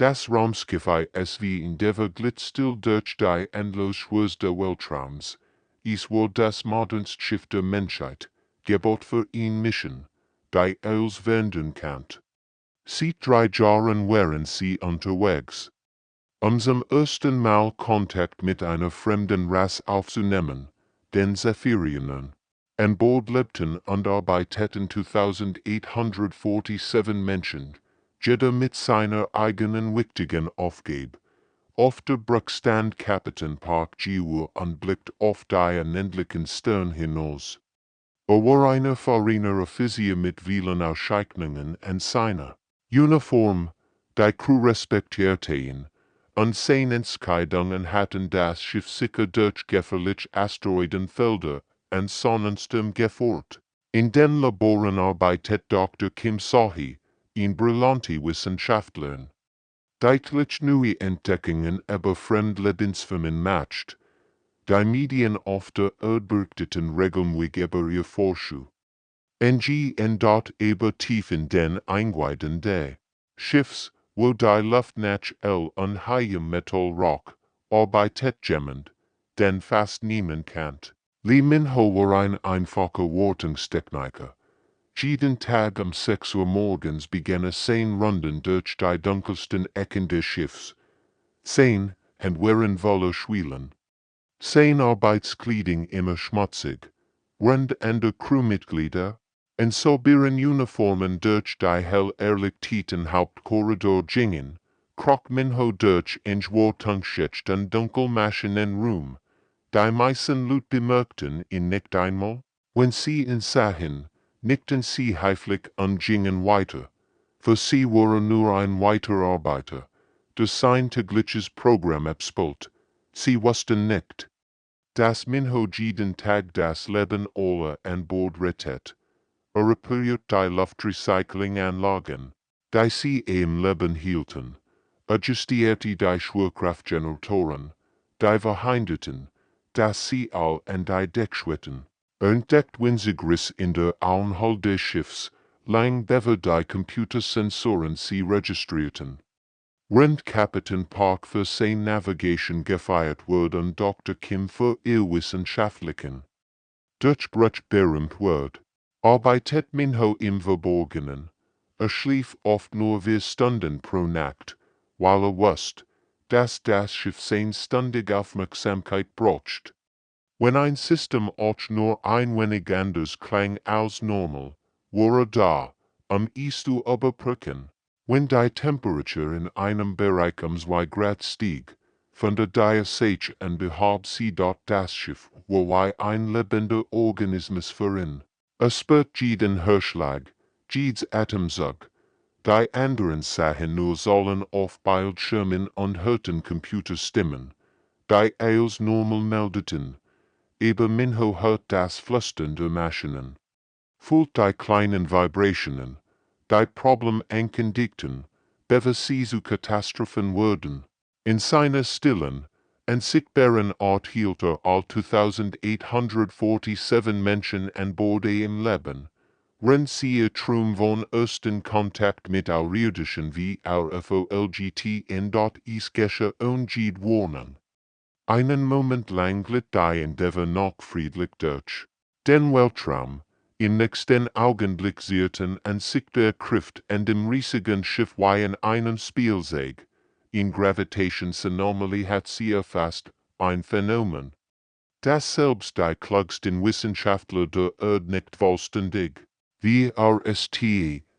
Das Raumschiff wie in der Glitstill durch die Endlosschwurs der Weltraums, es war das modernste Schiff der Menschheit, gebaut für ihn Mission, die als werden kennt. Seit 3 Jahren waren sie unterwegs. Zum ersten Mal Kontakt mit einer fremden Rasse aufzunehmen, den Zephirianern. An Bord lebten und arbeiteten 2847 Menschen, jeder mit seiner eigenen wichtigen Aufgabe. Auf der Brücke stand Kapitän Park Ji-woo und blickt auf die unendlichen Sterne hinaus. War eine erfahrene Offizier mit vielen Auszeichnungen an seiner Uniform, die Crew respektierte ihn, und seine Entscheidungen hatten das Schiff sicher durch gefährliche Asteroidenfelder und Sonnensturm geführt. In den Laboren arbeitet Dr. Kim Sahi, ein brillanter Wissenschaftler. Deutlich neue Entdeckungen über Fremdlebensformen macht. Die Medien auf der Erde berichteten regelmäßig über ihr Forschung. Und dort über tief in den Eingeweiden des Schiffs, wo die Luft naturell und heim Metall Rock arbeitet jemand, den fast niemand kennt. Lee Min-ho war ein einfacher Wartungstechniker. Jeden Tag 6 Uhr morgens begann 10 Runden durch die dunkelsten Ecken des Schiffs. 10 waren voller Schwielen. 10 Arbeitskleidung immer schmutzig. Rund andere Crewmitglieder, in soberen Uniformen durch die hell erlichteten Hauptkorridor gingen, kroch Min-ho durch in Wartungsschichten dunkel Maschinenraum. Die meisten Leute bemerkten ihn nicht einmal, wenn sie ihn sahen, nickten sie höflich und gingen weiter. Für sie war nur ein weiterer Arbeiter, der sein tägliches Programm abspielt. Sie wussten nicht, dass Min-ho jeden Tag das Leben aller an Bord rettet. Repariert die Luftrecyclinganlagen, die sie im Leben hielten, adjustierte die Schwerkraftgeneratoren, die verhinderten, dass sie all an die Deckschwitten, entdeckt winzig in der Auenhull des Schiffs, lang bever die Computersensoren sie registrierten. Während Kapitän Park für seine Navigation gefeiert wurde und Dr. Kim für ihr wissenschaftlichen Durchbruch berühmt wird, arbeitet Min-ho im Verborgenen. Schlief oft nur 4 Stunden pro Nacht, weil wusste, dass das Schiff seine ständige Aufmerksamkeit braucht. Wenn ein System auch nur ein wenig anders klang als normal, war da, es zu überbrücken. Wenn die Temperatur in einem Bereich 2 Grad stieg, von der Diasage an behab sie dort das Schiff, wobei ein lebender Organismus verin. Es spürt jeden Hörschlag, jedes Atemzug. Die anderen sahen nur sollen auf Bildschirmen und hörten Computerstimmen, die als normal meldeten. Aber Min-ho hört das Flüstern der Maschinen. Fühlt die kleinen Vibrationen, die Problem ankündigten, bevor sie zu Katastrophen wurden. In seiner stillen, unsichtbaren Art hielt all 2847 Menschen an Bord im Leben. Wenn sie ihr Traum von ersten Kontakt mit Außerirdischen wie HFY-Geschichte in dort geschah und jed warnen. Einen Moment lang glitt die Endeavour noch friedlich durch den Weltraum. Im nächsten Augenblick siehrten an sich der Kraft an dem riesigen Schiff wie in einem Spielzeug. In Gravitationsanomalie hat sie erfasst, ein Phänomen, das selbst die klugsten Wissenschaftler der Erde nicht vollständig, wie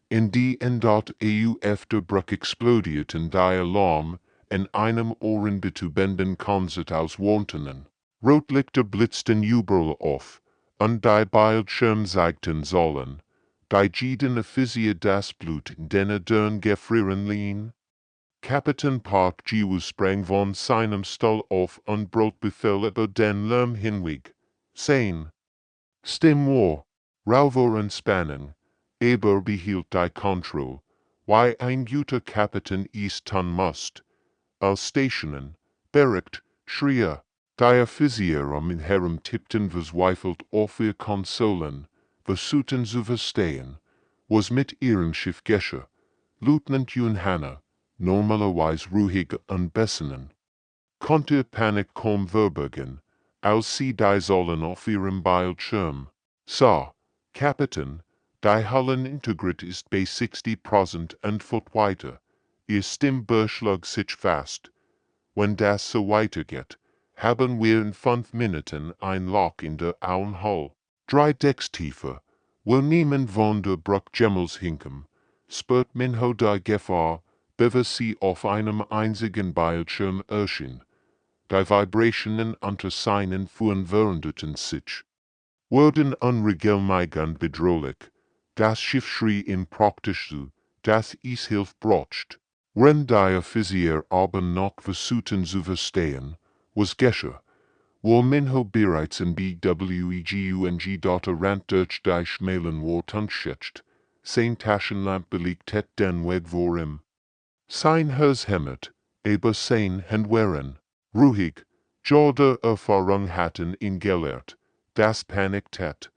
in die in dort der Brücke explodierten die Alarm, in einem ohrenbetäubenden Konzert aus Warnungen. Rotlichter blitzten überall auf, und die Bildschirme zeigten sollen, die jeden Offizier das Blut in den Dörren gefrieren ließen. Kapitän Park Ji-woo sprang von seinem Stuhl auf und brot Befehl über den Lärm hinweg. Sein Stimme war rauver und Spannung, aber behielt die Kontrolle, wie ein guter Kapitän es tun musst. Als Stationen, bereit, schrie, die Offiziere ihn herum tippten verzweifelt auf ihr Konsolen, versuchten zu verstehen, was mit ihrem Schiff geschah. Lieutenant Yun Hanna, normalerweise ruhig und bessenen. Konnte Panik kaum verbergen, als sie die sollen auf ihrem Bildschirm sah. Kapitän, die Hallenintegrit ist bei 60% und fort weiter. Ihr Stimme schlug sich fast. Wenn das so weitergeht, haben wir in 5 Minuten ein Loch in der Auenhall. 3 Decks tiefer, wo niemand von der Bruckgemmels hinkommt, spürt Minho die Gefahr, bewe sie auf einem einzigen Bildschirm erschien. Die Vibrationen unter seinen Füßen veränderten sich, wurden unregelmäßig und bedrohlich. Das Schiff schrie ihm praktisch zu, dass es Hilfe braucht. Wenn die Offizier aber noch versuchten zu verstehen, was geschah, wo Minho bereits in BWEGUNG Rand durch die schmalen Worten schätzt, sein Taschenlamp belegt het den Weg vor ihm. Sein Herz hämmert, aber sein Hände wären ruhig, Jorde Erfahrung hatten ihn gelehrt, das Panik tat,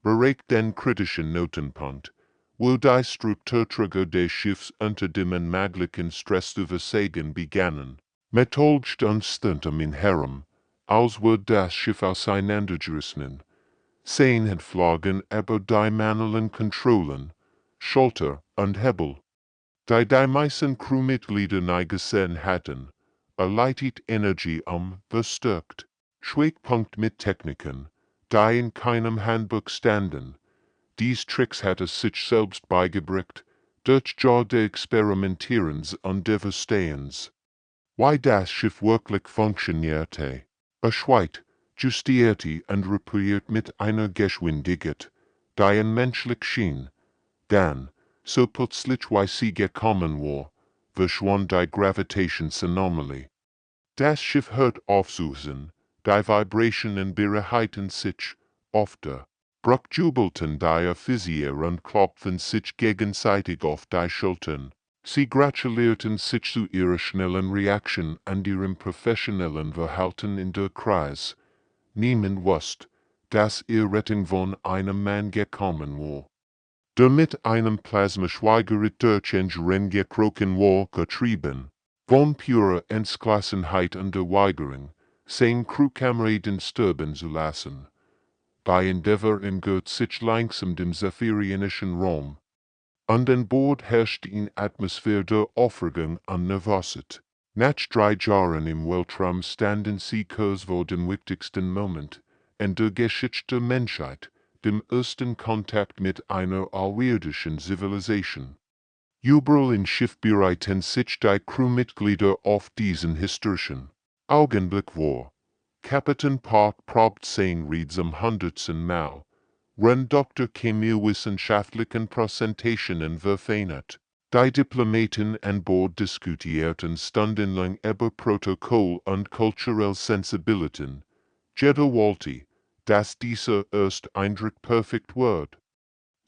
bereicht den kritischen Notenpunkt, wo die Strukturträger des Schiffs unter dem unmöglichen Stress zu versagen begannen. Metallst Stunden in herum, als würde das Schiff auseinandergerissen. Sein entflogen aber die manuellen Kontrollen, Schalter und Hebel. Die meisten Crewmitglieder nie gesehen hatten, erleidet Energie verstärkt. Schwachpunkt mit Techniken, die in keinem Handbuch standen. Dies Tricks hatte sich selbst beigebracht, durch Jahre Experimentierens und des Verstehens. Wie das Schiff wirklich funktionierte, erschweit, justierte und repariert mit einer Geschwindigkeit, die ein menschlich schien. Dann, so plötzlich wie sie gekommen war, verschwand die Gravitationsanomalie. Das Schiff hört auf zu sein, die Vibrationen bereiten sich, öfter. Bruck jubelten die Offizier und klopften sich gegenseitig auf die Schultern. Sie gratulierten sich zu ihrer schnellen Reaktion und ihrem professionellen Verhalten in der Kreis. Niemand wusste, dass ihr Rettung von einem Mann gekommen war. Der mit einem Plasmaschweigerät durch Engineering gekrochen war, getrieben. Von purer Entschlossenheit und der Weigerung, sein Crewkameraden sterben zu lassen. Bei Endeavor entgört sich langsam dem zephyrionischen Raum. An den Bord herrscht eine Atmosphäre der Aufregung und Nervosität. Nach 3 Jahren im Weltraum standen sie kurz vor dem wichtigsten Moment in der Geschichte der Menschheit, dem ersten Kontakt mit einer außerirdischen Zivilisation. Überall im Schiff bereiten sich die Crewmitglieder auf diesen historischen Augenblick vor. Kapitän Park probt sein Ried zum 100. Mal. Wenn Dr. chemiewissenschaftlichen Präsentationen verfeinert. Die Diplomaten an Bord diskutierten stundenlang über Protokoll und kulturelle Sensibilitäten. Jeder wollte, dass dieser Ersteindruck perfekt wird.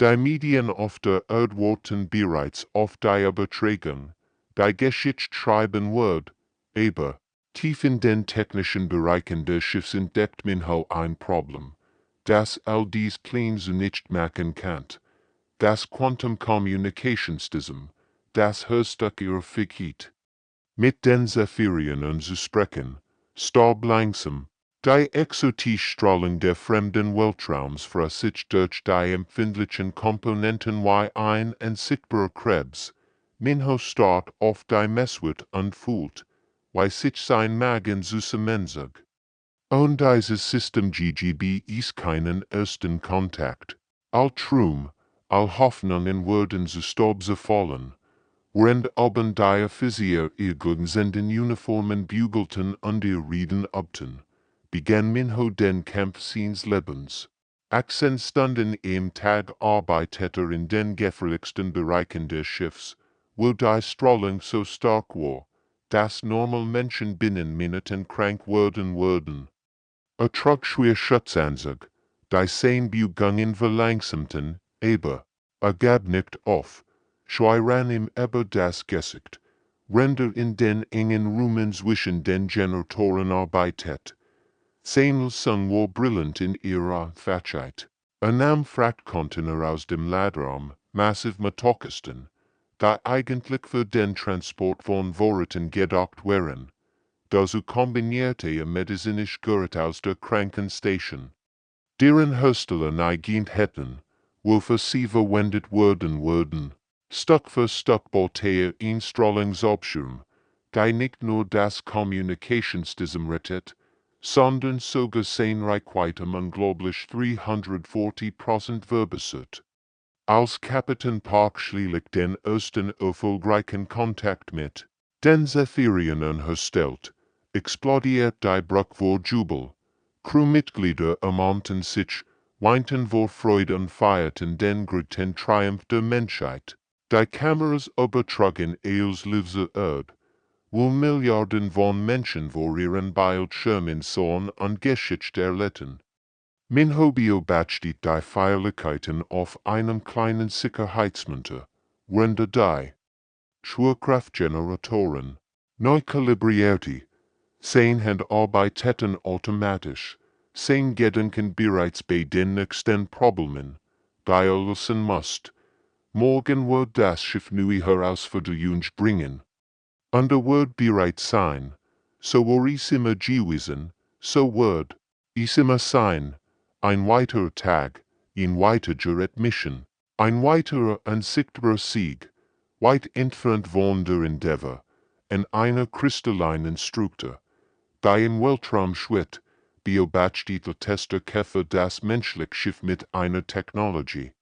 Die Medien auf der Erde warten bereits auf die Übertragung, die Geschichte schreiben wird, aber tief in den technischen Bereichen des Schiffs entdeckt Minho ein Problem, das all dies klein so nicht machen kann. Das Quantum Communicationssystem, das Hörstück ihrer Fähigkeit. Mit den Zephyrionen zu sprechen, starb langsam. Die exotische Strahlung der fremden Weltraums für sich durch die empfindlichen Komponenten wie ein unsichtbarer Krebs. Minho starrt auf die Messwert und fühlt, wie sich sein Magen zusammenzog. Und dieses System GGB ist keinen ersten Kontakt. All Traum, all Hoffnungen wurden zu Staub zerfallen. Während oben die Offizier ihr glänzenden Uniformen bügelten und ihr Reden abten, begann Minho den Kampf seines Lebens. 18 Stunden im Tag arbeitete in den gefährlichsten Bereichen des Schiffs, wo die Strahlung so stark war, dass normal Menschen binnen Minuten krank würden. Trug schwer Schutzanzug, die sein Beugungen verlangsamten, aber gab nicht auf. Schweiran ihm über das Gesicht, render in den engen Räumen zwischen den Generatoren arbeitet. Seine Zunge war brillant in ihrer Fachheit. Nahm Frachtcontainer aus dem Laderraum, massiv mit Orchestern, die eigentlich für den Transport von Vorräten gedacht wären. Dazu kombinierte medizinisch Gerät aus der Krankenstation, deren Hersteller neigend hätten, wofür sie verwendet würden. Stück für Stück baute Einstrahlungsabschirm, die nicht nur das Kommunikationssystem rettet, sondern sogar seine Reichweite um unglaublich 340% verbessert. Als Kapitän Park schließlich den ersten erfolgreichen Kontakt mit den Zephyrinen herstellt, explodiert die Brücke vor Jubel. Crewmitglieder ermahnten sich, weinten vor Freude und feierten den großen Triumph der Menschheit. Die Kameras übertragen als Löse Erde, wo Milliarden von Menschen vor ihren Bildschirmen sahen und Geschichte erlitten. Mein Hobby besteht die Feierlichkeiten auf einem kleinen Sicherheitsmünter, Render die Schwerkraftgeneratoren, neu kalibrierte, sein Hand arbeiteten automatisch, sein Gedanken bereits bei den nächsten Problemen, die lösen musst. Morgen wird das Schiff neue Herausforderungen bringen. Und wird bereit sein, so wird es immer gewesen, so wird es immer sein. Ein weiterer Tag, ein weiterer Mission, ein weiterer unsichtbarer Sieg, weit entfernt von der Endeavor, in einer kristallinen Struktur, die im Weltraum schwebt, beobachtet der Tester das menschliche Schiff mit einer Technologie,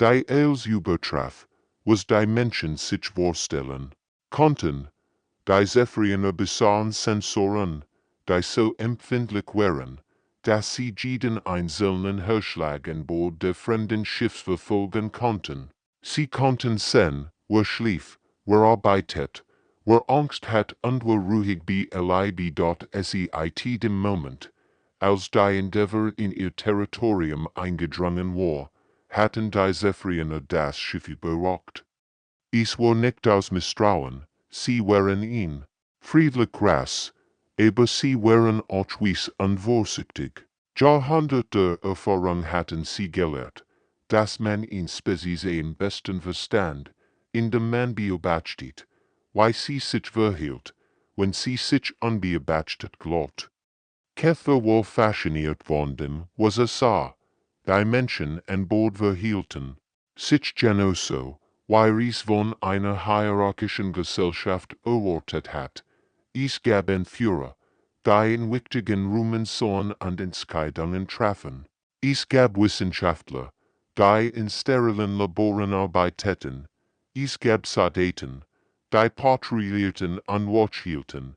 die als übertraf, was die Menschen sich vorstellen konnten. Die Zephyriner besaßen Sensoren, die so empfindlich waren, dass sie jeden einzelnen Herzschlag an Bord der fremden Schiffs verfolgen konnten. Sie konnten sehen, wer schlief, wer arbeitet, wer Angst hat und wer ruhig blieb. Seit dem Moment, als die Endeavor in ihr Territorium eingedrungen war, hatten die Zephyriner das Schiff überwacht. Es war nicht aus Misstrauen, sie waren in friedlich Rass, aber sie waren auch weiss und vorsichtig. Jahrhunderte Erfahrung hatten sie gelehrt, dass man in Spezies am besten verstand, indem man beobachtet, wie sie sich verhielt, wenn sie sich unbeobachtet glaubt. Käfer war fasziniert von dem, was sah, die Menschen an Bord verhielten, sich genauso, wie es von einer hierarchischen Gesellschaft erwartet hat. Es gab Führer, die in wichtigen Räumen sahen und Entscheidungen trafen. Es gab Wissenschaftler, die in sterilen Laboren arbeiteten. Es gab Soldaten, die patrouillierten und Watch hielten.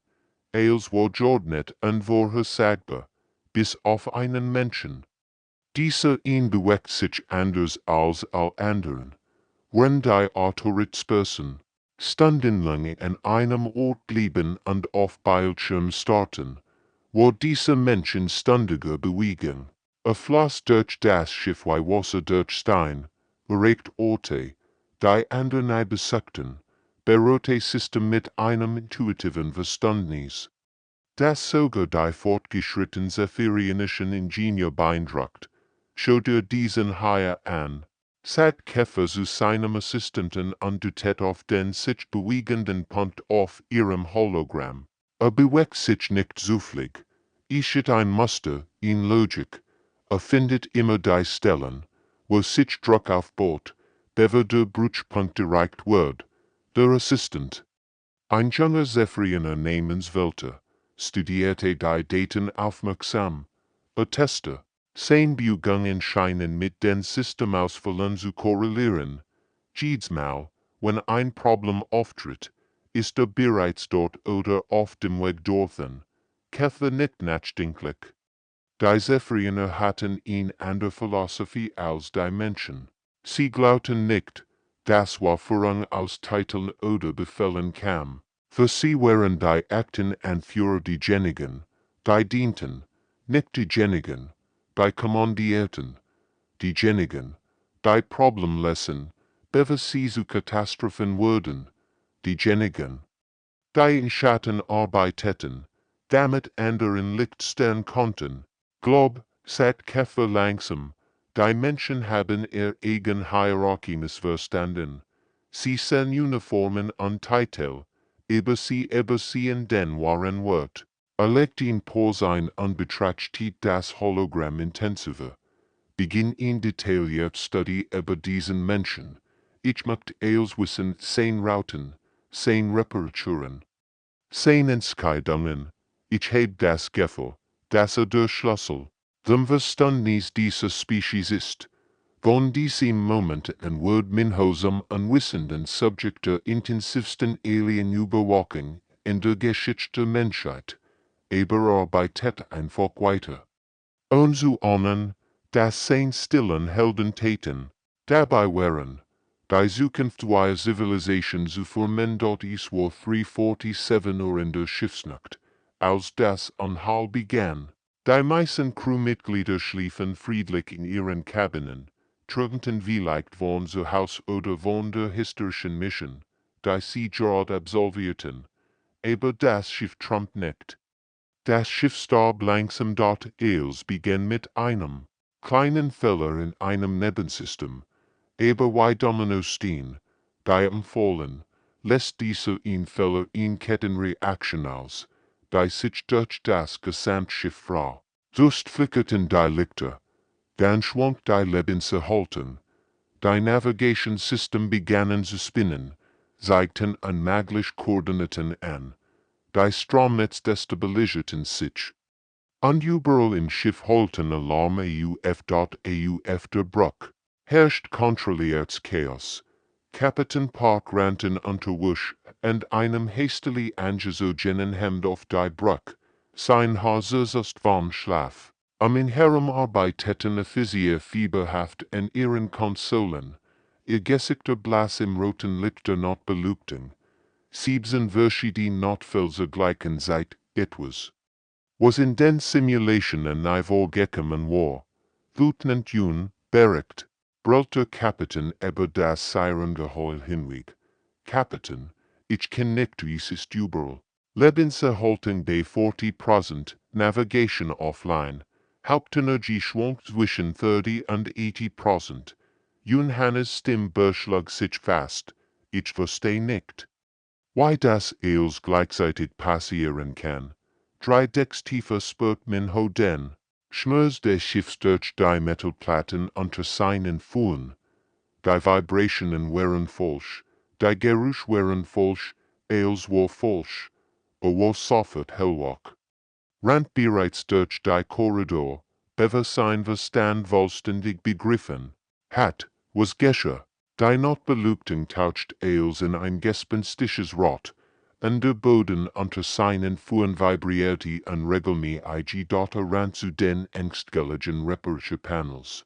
Alles war geordnet und vorhersagbar, bis auf einen Menschen. Dieser ihn bewegt sich anders als all anderen. Wenn die Autoritätsperson stundenlang an einem Ort blieben und auf Bildschirm starten, wo diese Menschen ständiger bewegen. Floss durch das Schiff wie Wasser durch Stein, erregt Orte, die anderen besagten, beruhte System mit einem intuitiven Verständnis, das sogar die fortgeschrittenen zephyrionischen Ingenieur beeindruckt, schaute diesen Haie an. Seit Käfer zu seinem Assistenten und deutet auf den sich bewegenden Punkt auf ihrem Hologramm. Bewegt sich nicht zufällig. Ischet ein Muster, in Logik. Findet immer die Stellen, wo sich Druck aufbaut, bever der Brutspunkt erreicht wird. Der Assistent. Ein junger Zephyriner namens Welter studierte die Daten aufmerksam. Tester. Sein Beugungen scheinen mit den Systemausfällen zu korrelieren. Jedes Mal, wenn ein Problem auftritt, ist bereits dort oder auf dem Weg dorthin. Käfer nicht nachdenklich. Die Zephyriner hatten eine andere Philosophie als die Menschen. Sie glaubten nicht, dass was voran aus Titeln oder Befehlen kam. Für sie waren die Akten Anführer diejenigen, die dienten, nicht diejenigen, die kommandierten, diejenigen, die Problem lösen, bevor sie zu Katastrophen wurden, diejenigen, die in Schatten arbeiteten, damit anderen Licht stehen konnten. Glaub, seit Käfer langsam, die Menschen haben ihr eigen Hierarchie missverstanden. sie sen Uniformen an Titel, sie in den waren Wort. Legt ihn por sein Anbetracht das Hologramm intensiver. Begin in detailliert Study über diesen Menschen. Ich möchte eils wissen, sein Routen, sein Reparaturen, sein Entscheidungen. Ich heb das Gefühl, dass der Schlüssel zum Verständnis dieser Spezies ist. Von diesem Moment an wird Minhosam unwissenden Subjekt der intensivsten Alien-Überwachung in der Geschichte der Menschheit, arbeitet einfach weiter. Zu ahnen, dass sein stillen Heldentaten, dabei wären, die zukunftsweise Zivilisation zu formen dort ist war 347 Uhr in der Schiffsnacht, als das Anhalt begann. Die meisten Crewmitglieder schliefen friedlich in ihren Kabinen, träumten vielleicht von zu Haus oder von der historischen Mission, die sie gerade absolvierten, aber das Schiff träumt nicht. Das Schiff starb langsam dort als begann mit einem kleinen Fehler in einem Nebensystem, aber wie Dominoes stehen, die empfohlen, lässt dieser in Fehler in Kettenreaktion aus, die sich durch das Gesamtschiff frau. Just flickerten die Lichter, dann schwank die Lebenserhaltung, die Navigationssystem begannen zu spinnen, zeigten unmöglich Koordinaten an. Die Stromnetz destabilisierten sich. Und überall im Schiff holten Alarm AUF. Der Bruch. Herrscht kontrolliertes Chaos. Kapitän Park rannten unter Wusch und einem hastily angesogenen Hemd auf die Bruch. Sein Haar ist vom Schlaf. In ihrem arbeiteten Offizier fieberhaft an ihren Konsolen. Ihr Gesichter blass im roten Licht der Notbeleuchtung. Siebsen verschiedene Notfälle gleichen seit etwas. Was in den Simulationen vorgekommen war. Lieutenant Jun, bericht, brüllte Kapitän über das Sirengeheul hinweg. Kapitän, ich kenn nicht dies ist überall. Lebenserhaltung bei 40%, Navigation offline. Hauptenergie schwankt zwischen 30 und 80%. Jun Hannes Stimme beschlug sich fast. Ich versteh nicht. Why das als gleichzeitig passieren kann. 3 Decks tiefer spürt man den Schmerz des Schiffs durch die Metallplatten unter seinen Fuhren. Die Vibrationen wären falsch, die Geräusch wären falsch, als war falsch, war sofort hellwach. Rand bereits durch die Korridor, Bewusstsein Verstand vollständig begriffen, hat, was geschah. Die Notbeleuchtung taucht als in ein gespenstisches Rot, und der Boden unter seinen Fuhren vibrierte unregelmäßig ran zu den ängstlichen Reparaturpanels.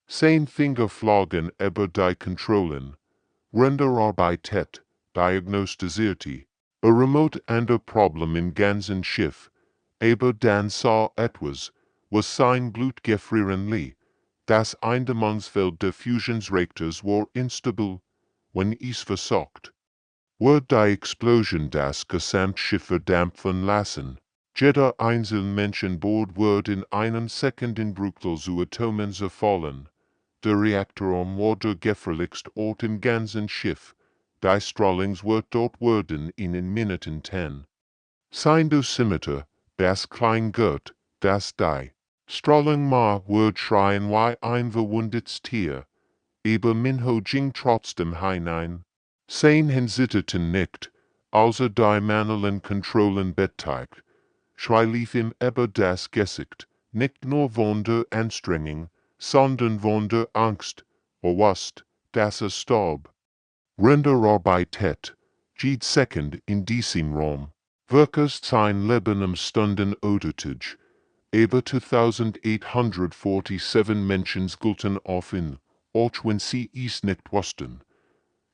Sein Finger flogen über die Kontrollen, Renderarbeitet, diagnostizierte, a remote ander Problem im ganzen Schiff, aber dann sah etwas, was sein Blut gefrieren ließ. Das Eindämmungsfeld der Fusionsreaktors war instabil, wenn es versagt. Wird die Explosion das Gesamtschiff verdampfen lassen, jeder einzelne Mensch an Bord wird in einem Sekundenbruchteil zu Atomen zerfallen. Der Reaktorraum war der gefährlichste Ort im ganzen Schiff. Die Strahlung wird dort werden in Minuten 10. Sein Dosimeter, das Kleingurt, das die Strahlung wird schreien wie ein verwundetes Tier, aber Minho ging trotzdem hinein. Sein Hinsitterten nicht, außer die manuellen Kontrollen beteiligt. Schrei lief ihm über das Gesicht, nicht nur von der Anstrengung, sondern von der Angst, wusst, dass starb. Renderarbeitet, jede Sekund in diesem Raum, wirklich sein Leben am Stunden odertig. Über 2847 Menschen gulten auf ihn, auch wenn sie es nicht wussten.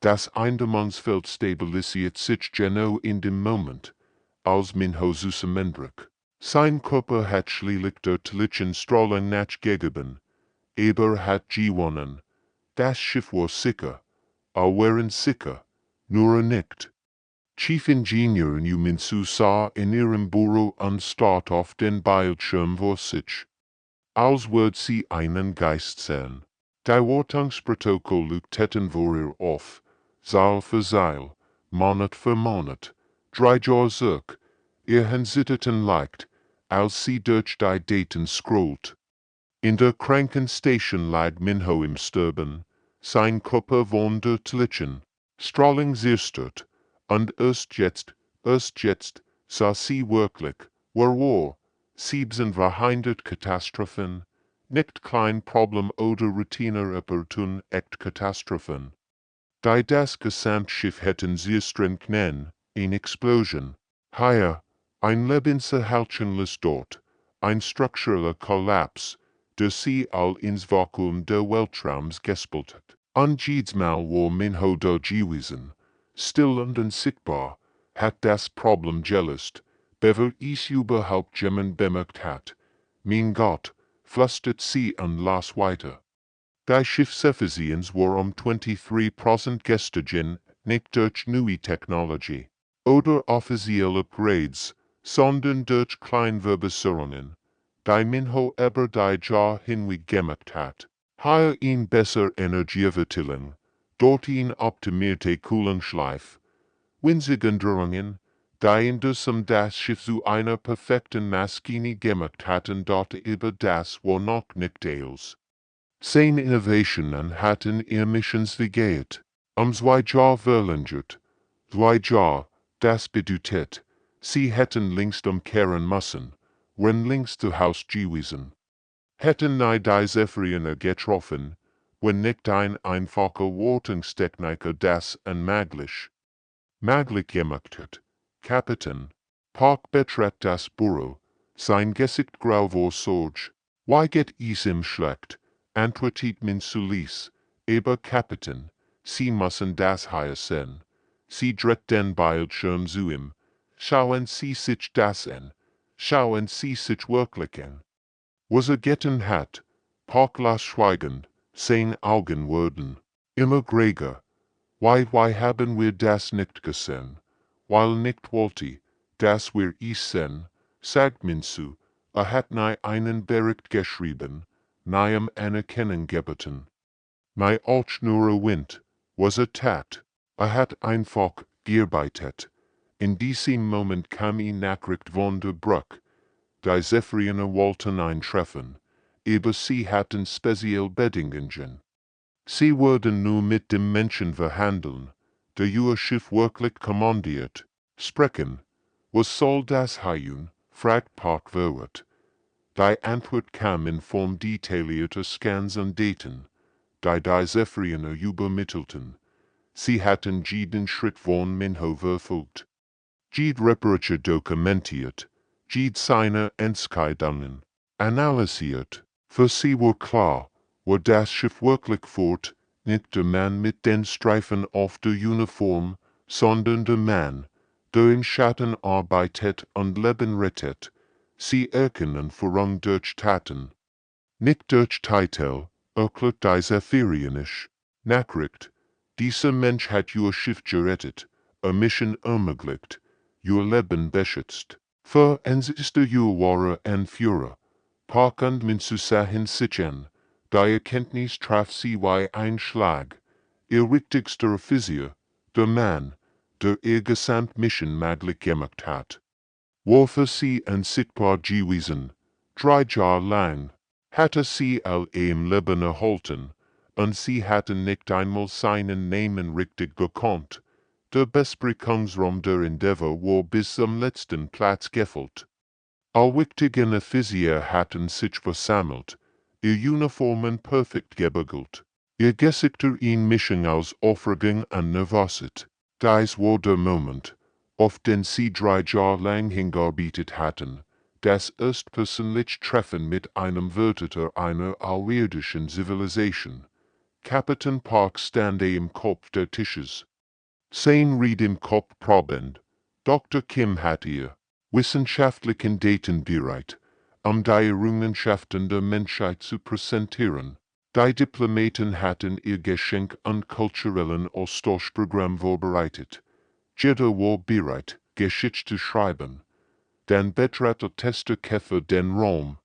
Das Eindämmungsfeld stabilisiert sich genau in dem Moment, als Minho zusammenbrach. Sein Körper hat schließlich der tödlichen Strahlung nachgegeben, aber hat gewonnen. Das Schiff war sicher, waren sicher, nur nicht. Chief Engineer Yuminsu sah in ihrem Büro anstarrt auf den Bildschirm vor sich. Als würde sie einen Geist sehen. Die Wartungsprotokoll leuchteten vor ihr auf. Seil für Seil, Monat für Monat, 3 Jahr zurück, hen zitten lijkt, als sie durch die Daten scrollt. In der Krankenstation lag Minho im Sterben, sein Körper von der Tlichen, Strahlung zerstört, und erst jetzt, sah sie wirklich, war, 700 Katastrophen, nicht klein Problem oder Routine Repertun echt Katastrophen. Die das Gesamtschiff hätten sehr streng nennen, eine Explosion. Hier, ein lebenserhaltendes dort, ein struktureller Kollaps, der sie all ins Vakuum der Weltraums gespült hat. Und jedes Mal war Minho da gewesen, still und unsichtbar, hat das Problem gelöst, bevor es überhaupt jemand bemerkt hat. Mein Gott, flüstert sie und las weiter. Die Schiffseffizienz war 23% gestiegen, nicht durch neue Technologie oder offizielle Upgrades, sondern durch Kleinverbesserungen, die Minho über die Jahr hinweg gemacht hat. Hier ein besser Energieverteilung, dort ein optimierte Kühlungsschleif, winzige Änderungen, die in diesem das Schiff zu einer perfekten Maschine gemacht hatten, dort über das war noch nicht alles. Seine Innovationen hatten ihr Missionswegeit, 2 Jahr verlängert. 2 Jahr, das bedeutet, sie hätten längst umkehren müssen, wenn längst zu Haus gewesen. Hätten die Zephyriner getroffen, wenn nicht ein einfacher Wartungstechniker das unmöglich gemacht hat. Kapitän, Park betrat das Büro, sein Gesicht grau vor Sorge. Why geht es ihm schlecht? Antwortet min Sulis, aber Kapitän, Sie müssen das hier sehen. Sie dreht den Bildschirm zu ihm. Schauen Sie sich das an. Schauen Sie sich wirklich an. Was getan hat, Park las schweigend, seine Augen wurden immer gräger. Why haben wir das nicht gesehen? Weil nicht wollte, dass wir es sehen, sagt min zu, hat nie einen Bericht geschrieben, nie Anerkennung gebeten. My altschnure Wind, was tat, hat einfach gearbeitet. In diesem Moment kam Nachricht von der Brücke. Die Zephyriner wollten eintreffen, aber sie hatten speziell Bedingungen. Sie würden nur mit dem Menschen verhandeln, der ihr Schiff wirklich kommandiert. Sprechen, was soll das heißen? Fragt Park verwirrt. Die Antwort kam in Form detaillierter Scans und Daten, die Zephyriner übermittelten. Sie hatten jeden Schritt von Minho verfolgt. Jede Reparatur dokumentiert, jede seine Entscheidungen analysiert. Für sie war klar, war das Schiff wirklich fort, nicht der Mann mit den Streifen auf der Uniform, sondern der Mann, der im Schatten arbeitet und Leben rettet. Sie erkennen voran durch Taten. Nicht durch Titel, erklärt die Zephyrinisch. Nachricht, dieser Mensch hat ihr Schiff gerettet, Mission ermöglicht, ihr Leben beschützt. Für uns ist ihr wahrer Anführer. Park und min sahen sich an. Die Erkenntnis traf sie wie ein Schlag. Ihr wichtigster Offizier, der Mann, der ihr Gesamtmission möglich gemacht hat, war für sie unsichtbar gewesen. 3 Jahre lang hatte sie all im Leben erhalten, und sie hatten nicht einmal seinen Namen richtig gekannt. Der Besprechungsraum der Endeavour war bis zum letzten Platz gefüllt. All wichtigen Offizier hatten sich versammelt, ihr Uniformen perfekt gebügelt, ihr Gesichter in Mischung aus Aufregung und Nervosität. Dies war der Moment, auf den sie 3 Jahre lang hingearbeitet hatten, das erstpersönliche Treffen mit einem Wärter einer außerirdischen Zivilisation. Kapitän Park stand im Kopf der Tisches. Sein Ried im Kopf probend. Dr. Kim hat ihr wissenschaftlichen Daten bereit, die Errungenschaften der Menschheit zu präsentieren. Die Diplomaten hatten ihr Geschenk an kulturellen Austauschprogramm vorbereitet. Jeder war bereit, Geschichte zu schreiben. Dann betrat der Testerkäfer den Raum.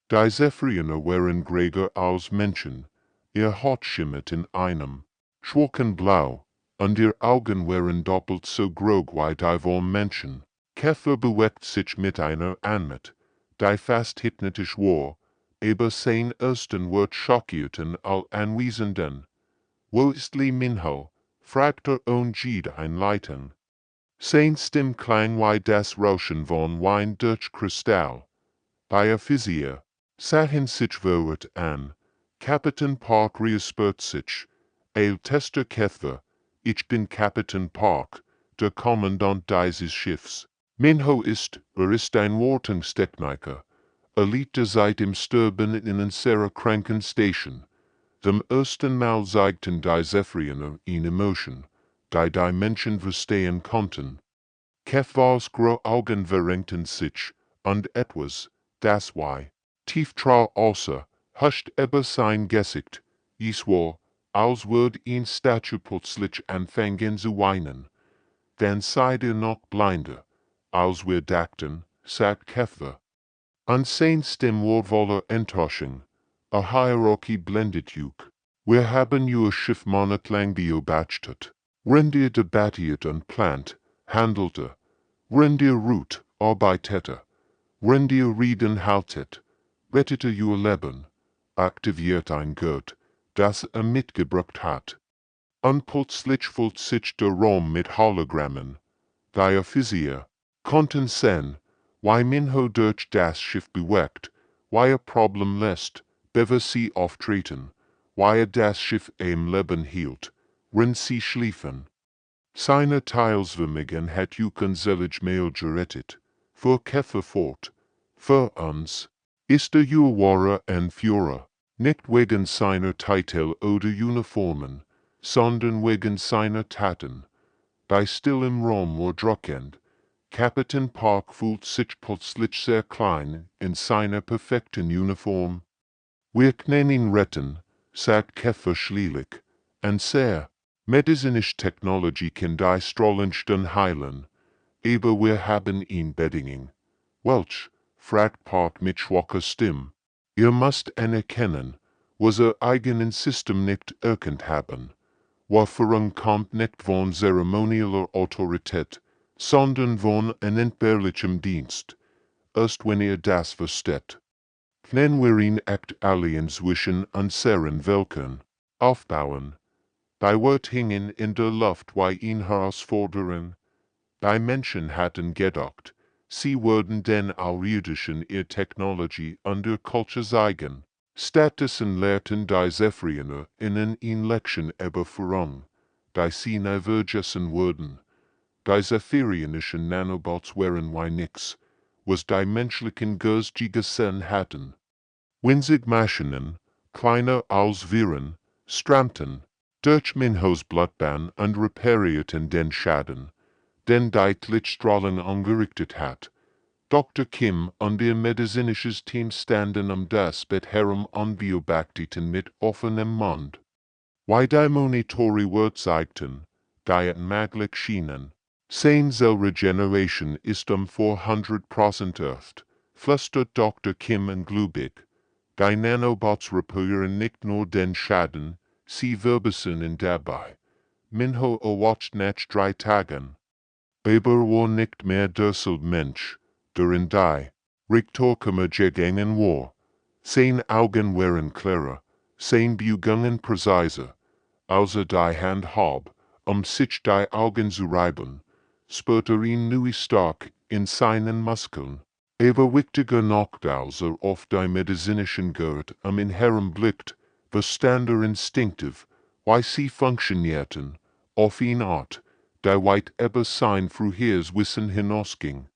Die Zephyriner waren gräger als Menschen. Ihr Haut schimmert in einem schwachen Blau, und ihr Augen wären doppelt so groß wie die vom Menschen. Käfer bewegt sich mit einer Anmut, die fast hypnotisch war, aber sein ersten Wort schockierten all Anwesenden. Wo ist Li Minho? Fragte ohne Einleitung. Sein Stimm klang wie das Rauschen von Wein durch Kristall. Bei Physia, sahen sich verwirrt an. Kapitän Park räuspert sich. Tester Käfer, ich bin Kapitän Park, der Kommandant dieses Schiffs. Minho ist ein Wartungstechniker. Liegt seit dem Sterben in einer sehr kranken Station. Zum ersten Mal zeigten die Zephyriner in Emotion, die Menschen verstehen konnten. Käfers große Augen verengten sich, und etwas, das tief außer, huscht über sein Gesicht, es war, als würde eine Statue plötzlich anfangen zu weinen. Dann seid ihr noch blinder, als wir dachten, sagt Käfer. Und sein Stimm war voller Enttäuschung. A Hierarchie blendet juk. Wir haben ihr Schiff monatelang beobachtet. Wenn ihr debattiert und plant, handelte. Wenn ihr ruht, arbeitete. Wenn ihr reden haltet, rettete ihr Leben. Aktiviert ein Gott, das mitgebracht hat. Und plötzlich füllt sich der Raum mit Hologrammen. Die Physik konnten sehen, wie Minho durch das Schiff bewegt, wie Problem lässt, bevor sie auftreten, wie das Schiff im Leben hielt, wenn sie schliefen. Seine Teilswürmigen hat selig mehr gerettet, für Käfer fort, für uns, ist wahre und Führer, nicht wegen seiner Titel oder Uniformen, sondern wegen seiner Taten. Bei stillem Raum war drückend. Kapitän Park fühlt sich plötzlich sehr klein in seiner perfekten Uniform. Wir können ihn retten, sagt Käfer schließlich, und sehr. Medizinische Technologie kann die Strahlenstern heilen, aber wir haben ihn Bedingungen. Welch? Fragt Park mit schwacher Stimme. Ihr müsst anerkennen, was eigenen System nicht erkannt haben. Wahrung kommt nicht von zeremonieller Autorität, sondern von entbehrlichem Dienst. Erst wenn ihr das versteht. Können wir ihn echt allen zwischen unseren Welten aufbauen. Die Wort hingen in der Luft wie ihn herausfordern. Die Menschen hatten gedacht, sie würden den Außerirdischen ihr Technologie und ihr Kultur zeigen. Stattdessen lehrten die Zephyriner ihnen in Lektion über voran, die sie nie vergessen würden. Die zephyrionischen Nanobots wären wie nix, was die menschlichen Geist gesehen hatten. Winzig Maschinen, kleiner als Viren, strammten durch Minhos Blutbahn und reparierten den Schaden, den die Lichtstrahlen angerichtet hat. Dr. Kim und ihr medizinisches Team standen das Bett herum und beobachteten mit offenem Mund. Wie die Monitore zeigten, die maglich schienen, sein Zellregeneration ist 400% erst, flüstert Dr. Kim glubig. Die Nanobots reparieren nicht nur den Schaden, sie verbessern dabei. Minho erwacht nach 3 Tagen. Aber war nicht mehr derselbe Mensch, der in die Rektorkammer gegangen war. Seine Augen waren klarer, seine Bewegungen präziser. Als die Hand hob, sich die Augen zu reiben, spürte ihn nu stark in seinen Muskeln. Aber wichtiger noch als auf die medizinischen Gurt ihn herumblickt, verstand instinktiv, wie sie funktionierten, auf ihn Art, die weit über sein früheres Wissen hinausging.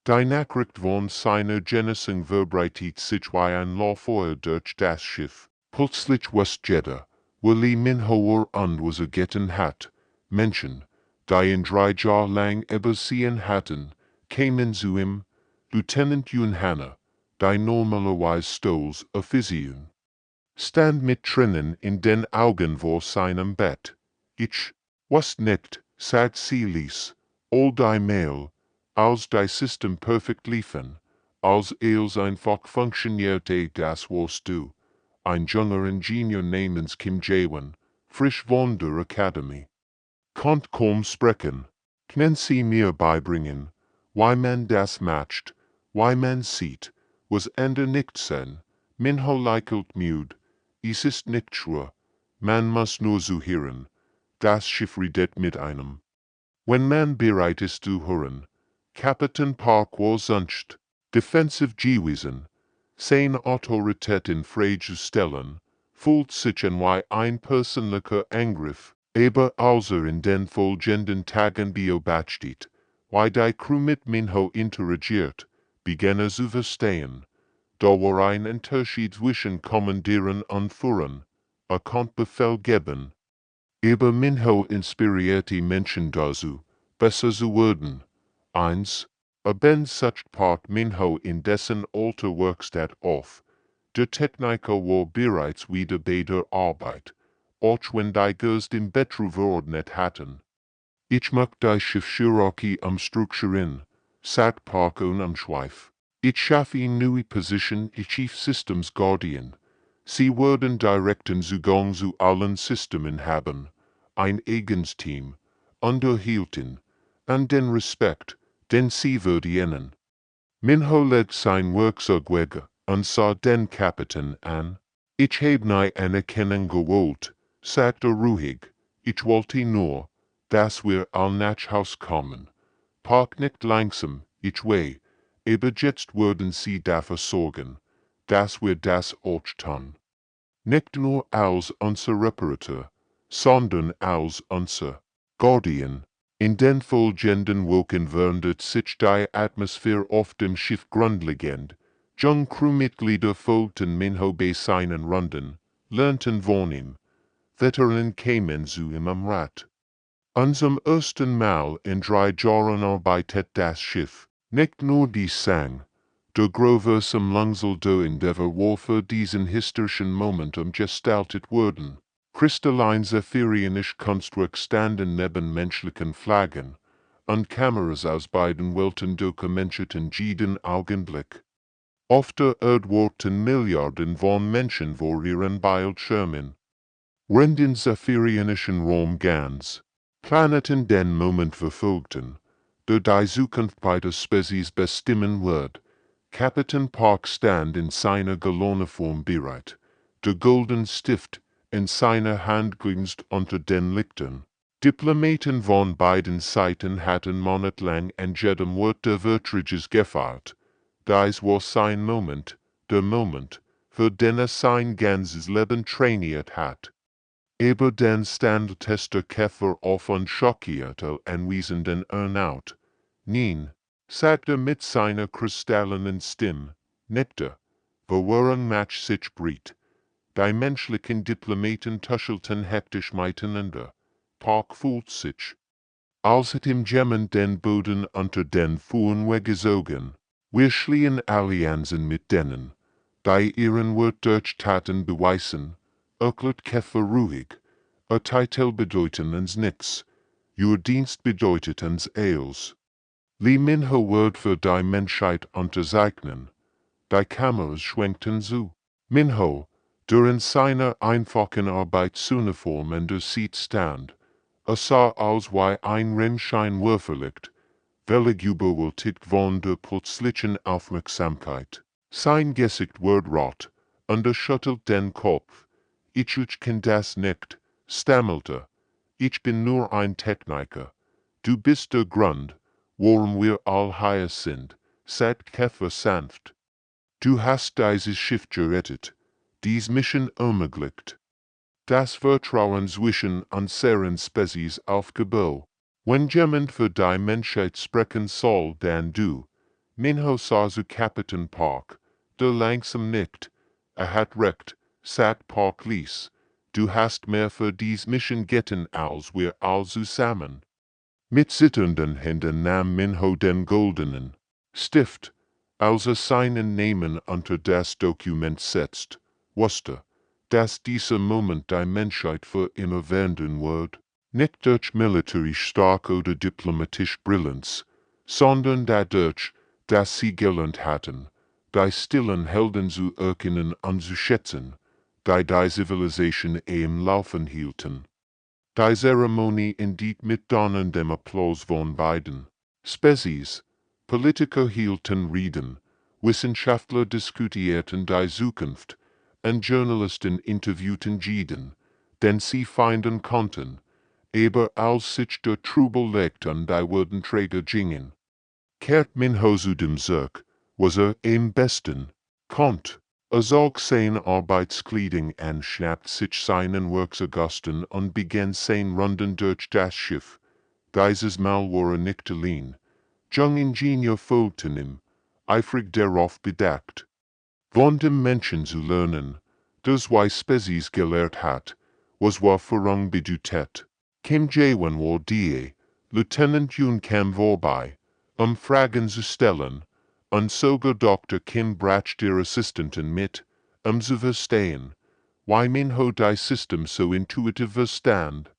Die Nachricht von seiner Genesung verbreitet sich wie ein Lauffeuer durch das Schiff. Plötzlich was Jeddah, wo Li Minho und was getan hat. Menschen, die in 3 Jahre lang übersehen hatten, kamen zu ihm, Lieutenant Hanna, die normalerweise Stolz Physien. Stand mit Tränen in den Augen vor seinem Bett. Ich, was nicht, sagt sie ließ, all die Mail, als die System perfekt liefen, als einfach funktionierte, das warst du. Ein junger Ingenieur namens Kim Jae-won, frisch von der Akademie. konnt kaum sprechen. Knen sie mir beibringen, wie man das macht, wie man sieht, was Ende nicht sein, Minho lächelt müd, es ist nicht schwer, man muss nur zuhören, das Schiff redet mit einem. Wenn man bereit ist zu hören, Kapitän Park war sonst, defensiv gewesen, seine Autorität in Frage zu stellen, fühlt sich an wie ein persönlicher Angriff, aber außer in den folgenden Tagen beobachtet, wie die Crew mit Minho interagiert, begann zu verstehen. Da war ein Unterschied zwischen Kommandieren und Führen, konnte Befehl geben. Aber Minho inspirierte Menschen dazu, besser zu werden. 1. Ben sucht Park Minho in dessen alter Werkstatt auf. Der Techniker war bereits wieder bei der Arbeit, auch wenn die Geist im Bett verordnet hatten. Ich mag die Schiffhierarchie strukturieren, sagt Park unumschweif. Ich schaffe in neue Position Chief Systems Guardian. Sie werden direkten Zugang zu allen Systemen haben, ein eigenes Team, unterhielten, und den Respekt, den sie verdienen. Minho legt sein Werkzeug weg und sah den Kapitän an. Ich habe nie Anerkennung gewollt, sagte ruhig. Ich wollte nur, dass wir all nach Haus kommen. Park nicht langsam, ich weiß, aber jetzt werden sie dafür sorgen, dass wir das auch tun. Nicht nur als unser Reparateur, sondern als unser Guardian. In den folgenden Wochen verändert sich die Atmosphäre auf dem Schiff grundlegend. Junge Crewmitglieder folgten Minho bei seinen Runden, lernten von ihm. Veteranen kamen zu ihm am Rat. Zum ersten Mal in 3 Jahren arbeitet das Schiff. Nicht nur die Sang. Der grauwürsam Langsel der Endeavour war für diesen historischen Moment gestaltet worden. Kristallin zephyrinisch Kunstwerk standen neben menschlichen Flaggen, und Kameras aus beiden Welten dokumentierten jeden Augenblick. Auf der Erde warten Milliarden von Menschen vor ihren Bildschirmen. Wenn den zephyrinischen Raum ganz Planeten den Moment verfolgten, der die Zukunft beider Spezies bestimmen wird, Kapitän Park stand in seiner Galoniform bereit, der golden Stift in seiner Hand glänzt unter den Lichtern. Diplomaten von beiden Seiten hatten monatelang an jedem Wort der Vertrages gefeiert. Dies war sein Moment, der Moment, für den sein ganzes Leben trainiert hat. Aber dann stand der Käfer auf und schockierte anwesenden Earnout. Nein, sagte mit seiner kristallenen Stimme, nicht, verloren macht sich breit. Die menschlichen Diplomaten tuschelten hektisch miteinander. Park fühlt sich, als hätte ihm jemand den Boden unter den Füßen weggezogen. Wir schließen Allianzen mit denen, die ihren Wort durch Taten beweisen, erklärt Käfer ruhig. Titel bedeutet uns nichts, ihr Dienst bedeutet uns alles. Li Minho wird für die Menschheit unterzeichnen. Die Kameras schwenkten zu. Minho, der in seiner einfachen Arbeitsuniform an der Seat stand, sah aus wie ein Rennscheinwerferlicht, völlig überwältigt von der plötzlichen Aufmerksamkeit. Sein Gesicht wird rot, und schüttelt den Kopf. Ich kann das nicht, stammelte. Ich bin nur ein Techniker. Du bist der Grund, warum wir all hier sind, sagt Käfer sanft. Du hast dieses Schiff gerettet, dies Mission ermöglicht. Das Vertrauen zwischen unseren Spezies aufgebaut. Wenn jemand für die Menschheit sprechen soll, dann du. Minho sah zu Kapitän Park, der langsam nickt. Hat recht, sagt Park ließ. Du hast mehr für dies Mission getan als wir all zusammen. Mit zitternden Händen nahm Minho den goldenen Stift, als seinen Namen unter das Dokument setzt, wusste, dass dieser Moment die Menschheit für immer wenden wird. Nicht durch militärisch stark oder diplomatisch Brillanz, sondern dadurch, dass sie gelernt hatten, die stillen Helden zu erkennen und zu schätzen, die Zivilisation im Laufen hielten. Die Zeremonie endet mit donnerndem Applaus von beiden. Spezies, Politiker hielten Reden, Wissenschaftler diskutierten die Zukunft, und Journalisten interviewten jeden, den sie finden konnten, aber als sich der Trubel legte an die Würdenträger gingen, kehrt Minho zu dem Zurück, was am besten konnt. Zog seine Arbeitskleidung an, schnappt sich seinen Werkzeugasten und begann sein Runden durch das Schiff. Dieses Mal war nicht allein. Jung Ingenieur folgten ihm, eifrig darauf bedacht, von dem Menschen zu lernen, das wie Spezies gelehrt hat, was war vorangebetet. Kim Jawan war die, Lieutenant Yun kam vorbei, Fragen zu stellen, und sogar Dr. Kim brachte der Assistentin mit, zu verstehen, wie Minho die System so intuitiv verstand.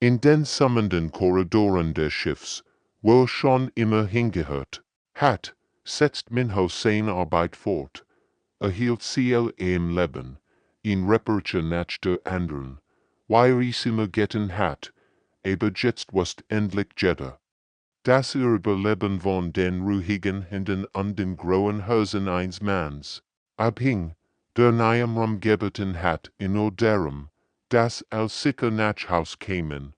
In den summenden Korridoren des Schiffs, wo schon immer hingehört hat, setzt Minho seine Arbeit fort, erhielt Ziel im Leben, in Reperche nach der anderen, wie immer getan hat, aber jetzt was endlich Jetta. Das Überleben von den ruhigen Händen an den grauen Häusern eines Manns abhing, der nahem rumgebeten hat in darum, dass als sicher nach Haus kämen,